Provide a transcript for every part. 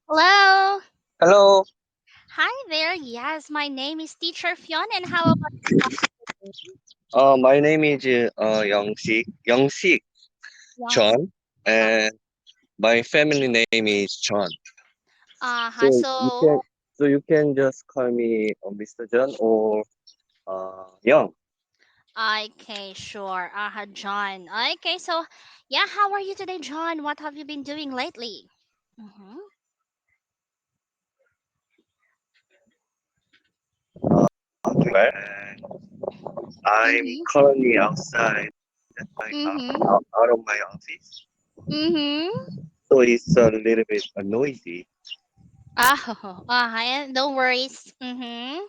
Hello. Hello, Hi there. Yes, my name is Teacher Fion, and how about you? my name is Youngsik Yes. John, and my family name is John. So you can So, so you can just call me Mr. John or Young. okay, sure. John. Okay, so, yeah, how are you today, John? What have you been doing lately? Mm-hmm. Doing well, and I'm Mm-hmm. currently outside Mm-hmm. out of my office, Mm-hmm. so it's a little bit noisy. No worries. Mm-hmm.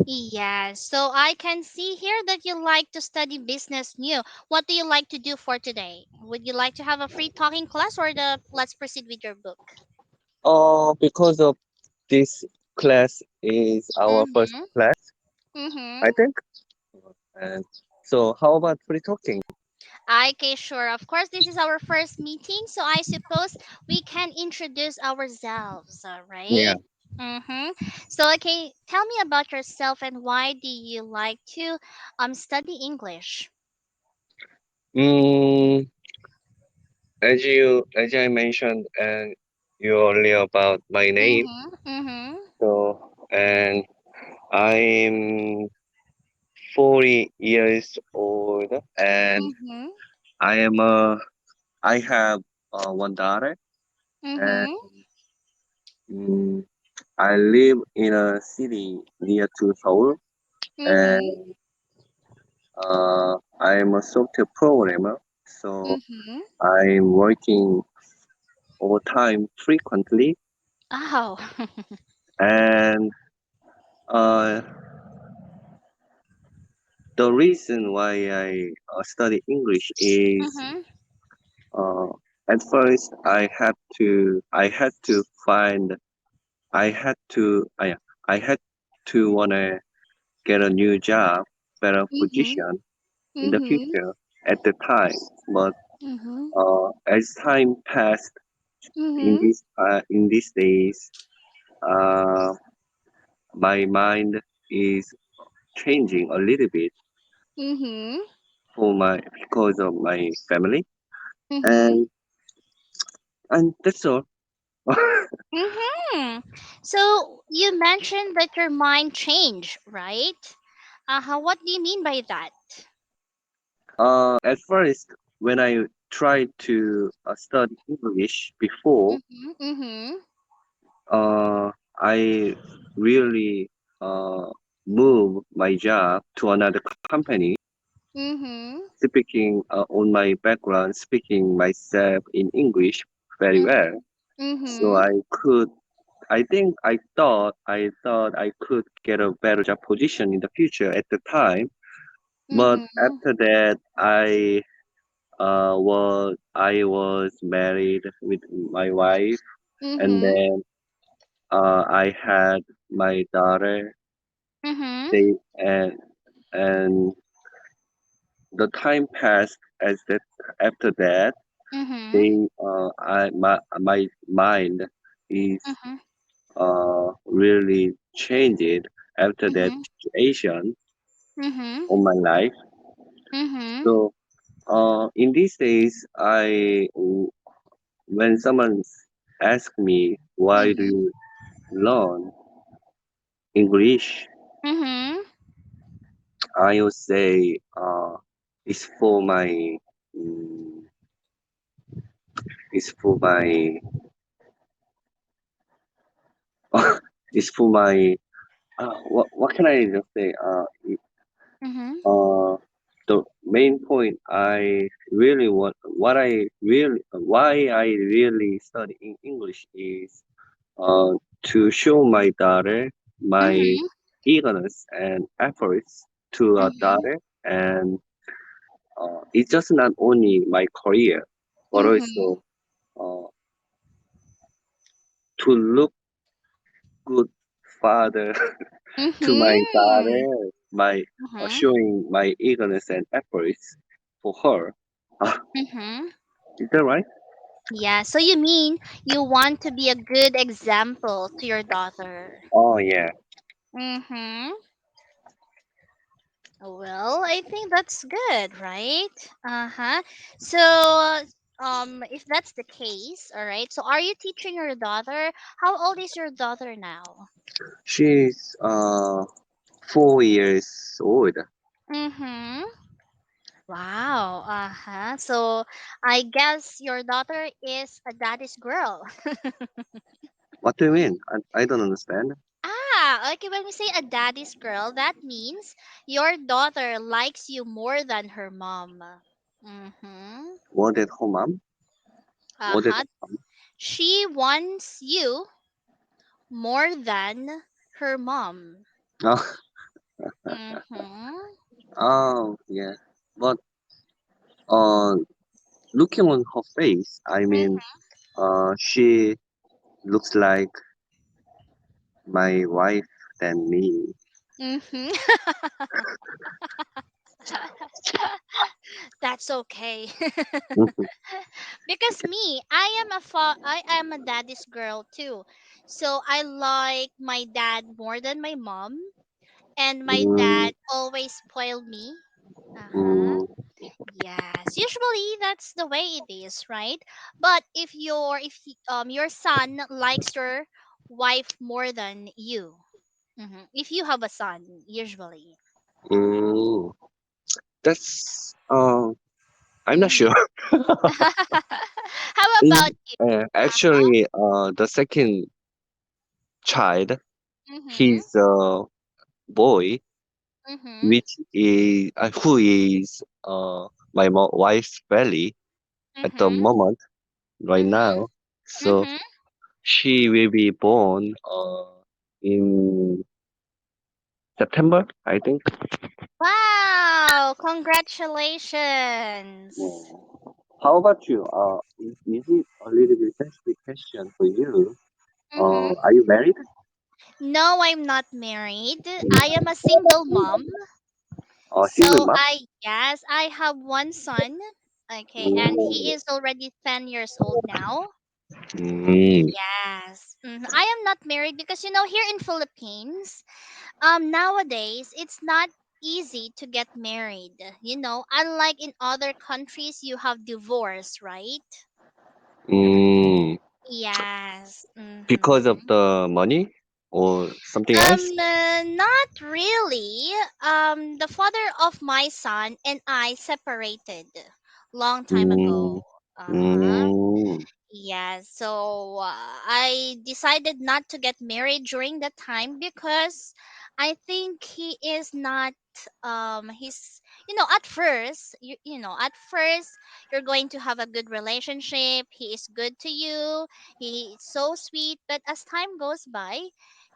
Yes. So I can see here that you like to study business new. What do you like to do for today? Would you like to have a free talking class or the let's proceed with your book? Because of this class is our first Mm-hmm. class, Mm-hmm. I think. And so how about free talking? Okay, sure. Of course, this is our first meeting, so I suppose we can introduce ourselves, all Yeah. right? Mm-hmm. So, okay, tell me about yourself and why do you like to study English? Mm, as I mentioned and you earlier about my name, Mm-hmm. Mm-hmm. and I'm 40 years old, and Mm-hmm. I am I have one daughter, and Mm-hmm. mm, I live in a city near to Seoul, Mm-hmm. and I am a software programmer, so Mm-hmm. I'm working overtime frequently, Oh. and uh, the reason why I study English is Mm-hmm. uh, at first I had to find I had to I had to wanna get a new job, better Mm-hmm. position in the Mm-hmm. future at the time. But Mm-hmm. as time passed Mm-hmm. in these days, uh, my mind is changing a little bit Mm-hmm. for my because of my family Mm-hmm. and that's all. Mm-hmm. So you mentioned that your mind changed, right? What do you mean by that? At first, when I tried to study English before, Mm-hmm. Mm-hmm. I really uh, moved my job to another company, Mm-hmm. speaking on my background, speaking myself in English very well. So Mm-hmm. I thought I could get a better job position in the future at the time. But Mm-hmm. after that, I was married with my wife, and Mm-hmm. then I had my daughter. Mm-hmm. They and the time passed as that after that Mm-hmm. they my mind is Mm-hmm. really changed after that Mm-hmm. situation Mm-hmm. on my life. Mm-hmm. So in these days, when someone asks me why do Mm-hmm. you learn English, Mm-hmm. I will say it's for my mm, it's for my it's for my what can I just say? Mm-hmm. Uh, the main point I really want, why I really study in English is to show my daughter my Mm-hmm. eagerness and efforts to a Mm-hmm. daughter, and it's just not only my career, but Mm-hmm. also uh, to look good father to my Mm-hmm. daughter by Mm-hmm. showing my eagerness and efforts for her. Uh, Mm-hmm. is that right? Yeah, so you mean you want to be a good example to your daughter. Oh yeah, Mm-hmm. Well, I think that's good, right? Uh-huh. So, if that's the case, all right. So, are you teaching your daughter? How old is your daughter now? she's 4 years old. Mm-hmm. Wow. Uh-huh. So, I guess your daughter is a daddy's girl. What do you mean? I don't understand. Okay, when we say a daddy's girl, that means your daughter likes you more than her mom. Mm-hmm. What at home, mom? What at Uh-huh. home? She wants you more than her mom. Oh, Mm-hmm. oh yeah. But uh, looking on her face, I mean, she looks like my wife than me. Mm-hmm. That's okay. Mhm. Because me, I am a daddy's girl too. So I like my dad more than my mom, and my Mm, dad always spoiled me. Uh-huh. mm, Yes, usually that's the way it is, right? But your son likes your wife more than you, if you have a son, usually. mm. That's I'm not Hmm. sure. How In, about you? Uh-huh. actually, the second child, Mm-hmm. he's a boy, Mm-hmm. which is who is my wife's belly at the Mm-hmm. moment right Mm-hmm. now. So Mm-hmm. she will be born in September, I think. Wow! Congratulations. Mm. How about you? Is it a little bit sensitive question for you? Mm-hmm. Are you married? No, I'm not married. I am a single mom. Single So mom? I have one son. Okay, and he Mm. is already 10 years old now. Mm. Yes. I am not married because here in Philippines, nowadays it's not easy to get married. Unlike in other countries you have divorce, right? Mm. Yes. Because of the money or something else? Not really. The father of my son and I separated long time ago. Mm. Uh-huh. Mm. Yeah, so I decided not to get married during that time because I think he is not he's at first you're going to have a good relationship. He is good to you. He is so sweet, but as time goes by,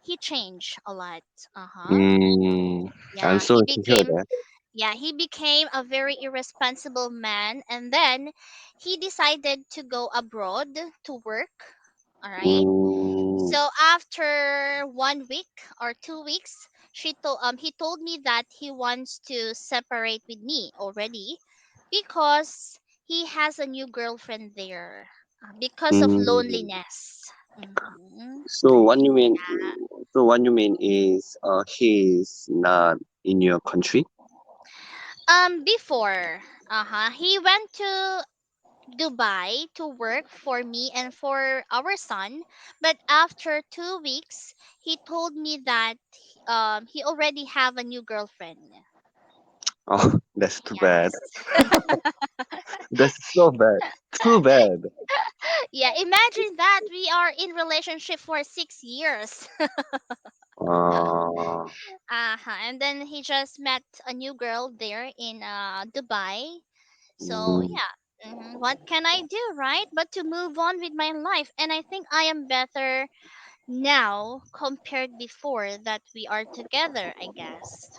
he changed a lot. Uh-huh. Mm. I'm Yeah, he sorry to hear became that. yeah, he became a very irresponsible man, and then he decided to go abroad to work. All right. Mm. So after 1 week or 2 weeks, he told me that he wants to separate with me already because he has a new girlfriend there because of Mm. loneliness. Hmm. So what you mean? So what you mean is he's not in your country? Before, he went to Dubai to work for me and for our son. But after 2 weeks, he told me that he already have a new girlfriend. Oh, that's too bad. Yes. That's so bad. Too bad. Yeah, imagine that we are in relationship for 6 years. Uh, And then he just met a new girl there in Dubai. So mm, yeah, what can I do, right? But to move on with my life, and I think I am better now compared before that we are together, I guess.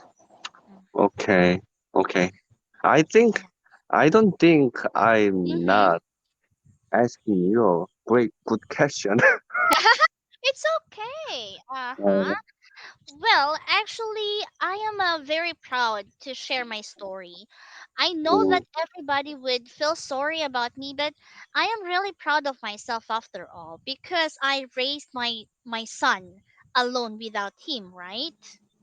okay. Okay. I think Yeah. I don't think I'm Mm-hmm. not asking you a great good question. It's okay. Uh-huh. Uh, Well, actually, I am very proud to share my story. I know mm, that everybody would feel sorry about me, but I am really proud of myself after all because I raised my son alone without him, right?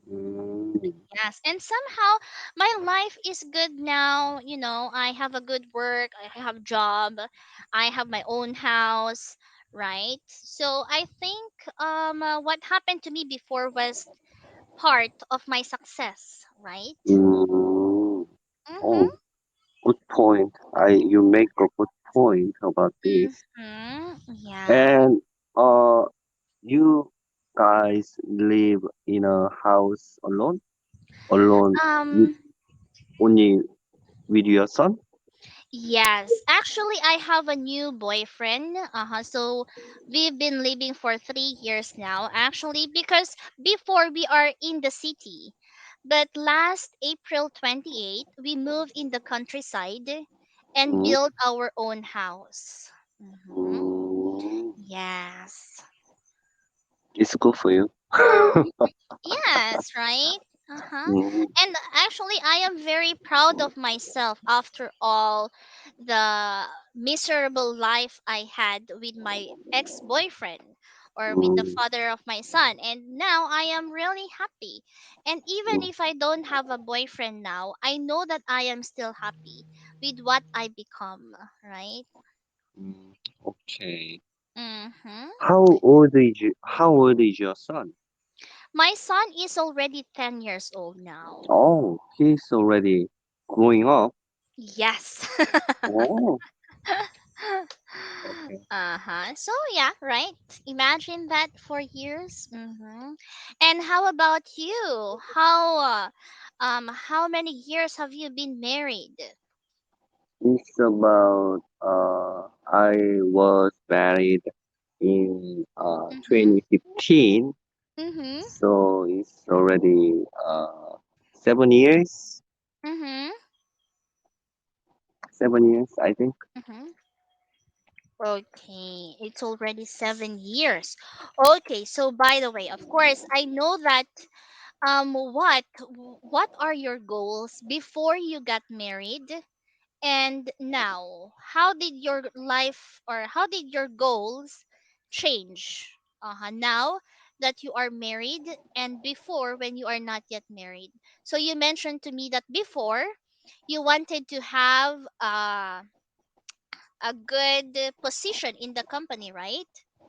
mm, Yes, and somehow my life is good now. I have a good work, I have job, I have my own house, right? So I think what happened to me before was part of my success, right? mm. Mhm. Oh, good point. You make a good point about this. Mhm. Yeah. And uh, you guys live in a house alone? Alone with Um only with your son? Yes, actually, I have a new boyfriend. So we've been living for 3 years now, actually, because before we are in the city, but last April 28th, we moved in the countryside and Mm, built our own house. Mm-hmm. mm, Yes. it's good for you. Yes, right? Uh-huh. Mm, And actually, I am very proud of myself after all the miserable life I had with my ex-boyfriend or with the mm, father of my son. And now I am really happy. And even mm, if I don't have a boyfriend now, I know that I am still happy with what I become, right? mm. Okay. Mm-hmm. How old is your son? My son is already 10 years old now. Oh, he's already growing up. Yes. Oh, okay. Uh-huh. So yeah, right. Imagine that for years. And how about you? How many years have you been married? It's about I was married in Mhm. 2015, Mhm. so it's already 7 years. Mhm. 7 years, I think. Mhm. Okay, it's already 7 years. Okay, so by the way, of course, I know that what are your goals before you got married? And now, how did your life or how did your goals change? Now that you are married and before when you are not yet married. So you mentioned to me that before you wanted to have a good position in the company, right?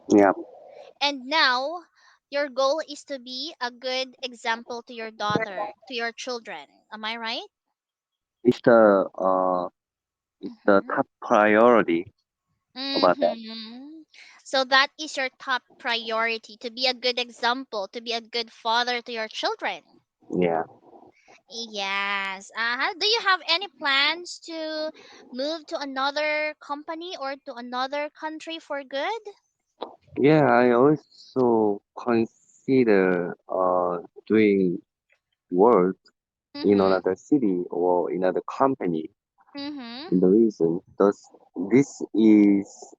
Yeah, And now your goal is to be a good example to your daughter, to your children. Am I right? it's the Mm-hmm. top priority about that. Mm-hmm. So that is your top priority to be a good example, to be a good father to your children. Yeah, Yes. Do you have any plans to move to another company or to another country for good? yeah. I also consider doing work in Mm-hmm. another city or in another company. Mm-hmm. The reason, thus, this is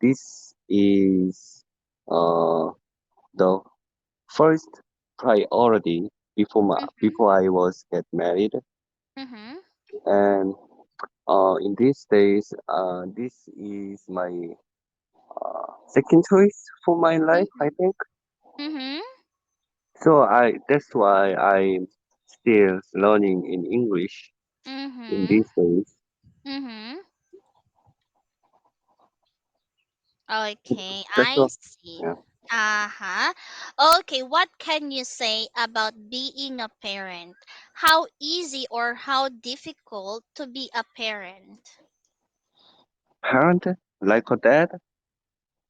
this is uh, the first priority before I was get married, Mm-hmm. and in these days, this is my second choice for my life, I Mm-hmm. think. Mm-hmm. So that's why I'm still learning in English in Mm-hmm. these days. Mm-hmm. Okay, That's I all. see. Yeah. Uh-huh. Okay, what can you say about being a parent? How easy or how difficult to be a parent? Parent like a dad.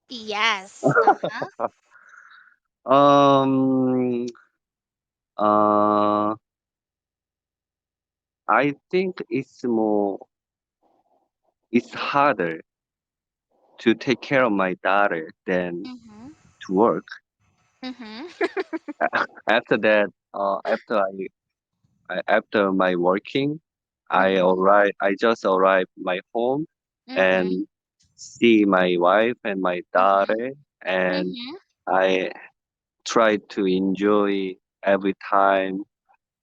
Yes. Uh-huh. Um. Uh. I think it's harder to take care of my daughter than Mm-hmm. to work. Mm-hmm. After that, after my working, Mm-hmm. I just arrive my home Mm-hmm. and see my wife and my Mm-hmm. daughter, and Mm-hmm. I try to enjoy every time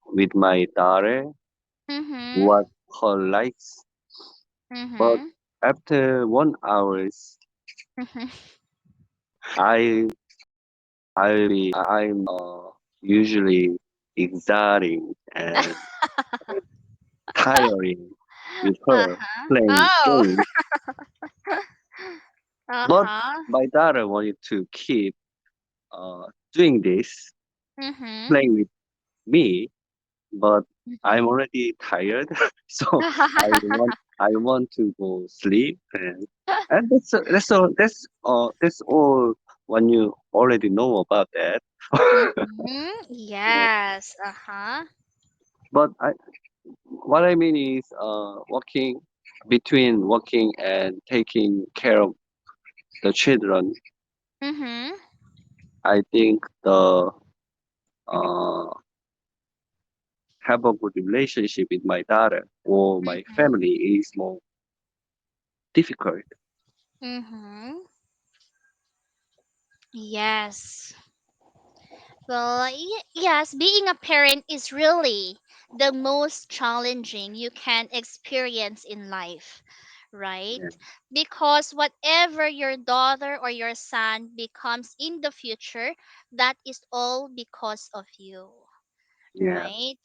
with my daughter. Mhm. what her likes. But Mhm. after 1 hours, Mhm. I I'm usually exhausting and tiring with her Uh-huh. playing Oh. games. But Uh-huh. my daughter wanted to keep doing this, Mhm. playing with me, but I'm Mhm. already tired, so I want to go sleep, and that's all when you already know about that. Mhm. Yeah. Yes. Uh-huh. But what I mean is working and taking care of the children. Mhm. I think the uh, have a good relationship with my daughter or my Mhm. family is more difficult. Mhm. Yes. Well, yes, being a parent is really the most challenging you can experience in life, right? Yeah, Because whatever your daughter or your son becomes in the future, that is all because of you, yeah, right?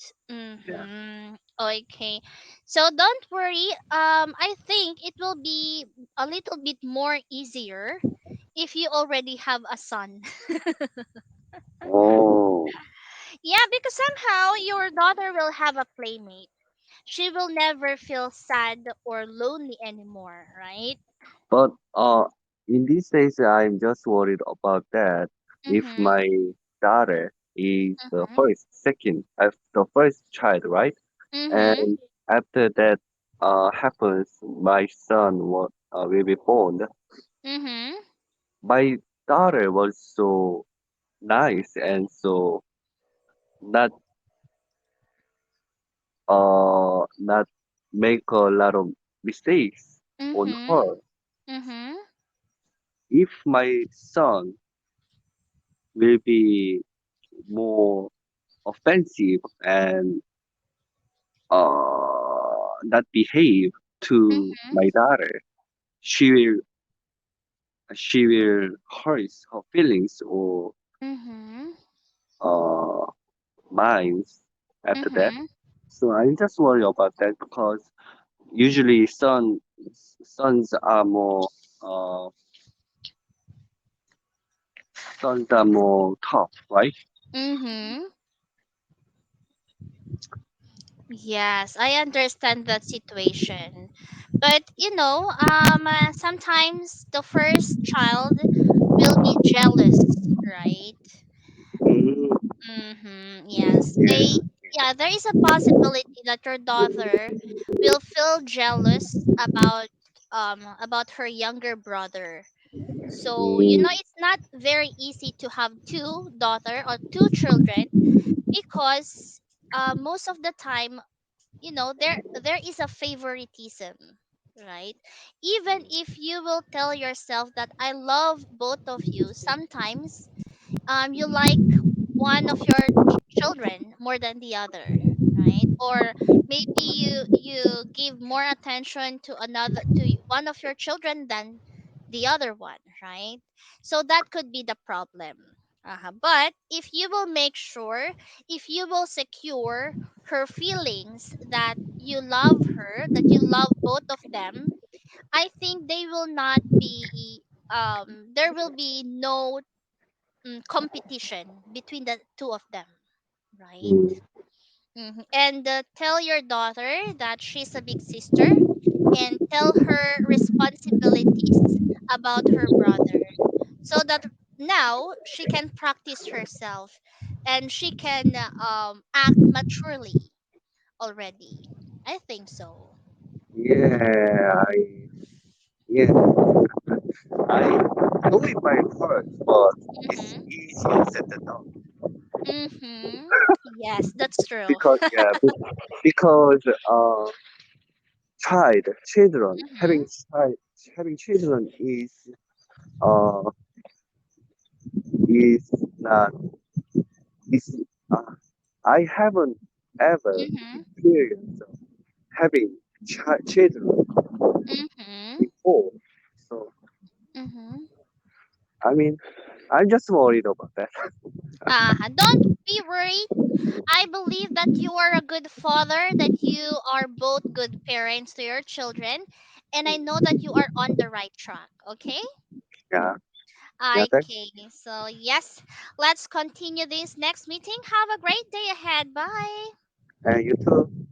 yeah. Mm-hmm. Okay. So don't worry. I think it will be a little bit more easier if you already have a son. Oh, Yeah, because somehow your daughter will have a playmate. She will never feel sad or lonely anymore, right? but in these days, I'm just worried about that. If Mhm. my daughter is Mhm. the first child, right? Mhm. And after that happens, my son will be born. Mhm. My daughter was so nice and so not not make a lot of mistakes on Mhm. her. Mhm. If my son will be more offensive and not behave to Mhm. my daughter, she will she will hurt her feelings or Mhm. uh minds after that. Mhm. So I just worry about that because usually sons are more uh sons are more tough, right? Mhm. Yes, I understand that situation. But sometimes the first child will be jealous, right? Mm, Yes. yeah. There is a possibility that your daughter will feel jealous about her younger brother. So, Mm, it's not very easy to have two daughter or two children because most of the time, there is a favoritism, right? Even if you will tell yourself that I love both of you, sometimes you like one of your children more than the other, right? Or maybe you give more attention to one of your children than the other one, right? So that could be the problem. But if you will make sure, if you will secure her feelings that you love her, that you love both of them, I think they will not be there will be no competition between the two of them, right? mm. And tell your daughter that she's a big sister and tell her responsibilities about her brother so that now she can practice herself and she can act maturely already. I think so. Yeah, yeah, I know it by heart, but it's Mm-hmm. easier said than done. Mm-hmm. Yes, that's true. Because yeah, because children, Mm-hmm. having children uh is not is uh, I haven't. ever Mhm. experienced having children Mhm. before. So, Mhm. I mean, I'm just worried about that. Don't be worried. I believe that you are a good father, that you are both good parents to your children, and I know that you are on the right track. Okay. Yeah, yeah, thanks. Okay. So yes, let's continue this next meeting. Have a great day ahead. Bye. And you too.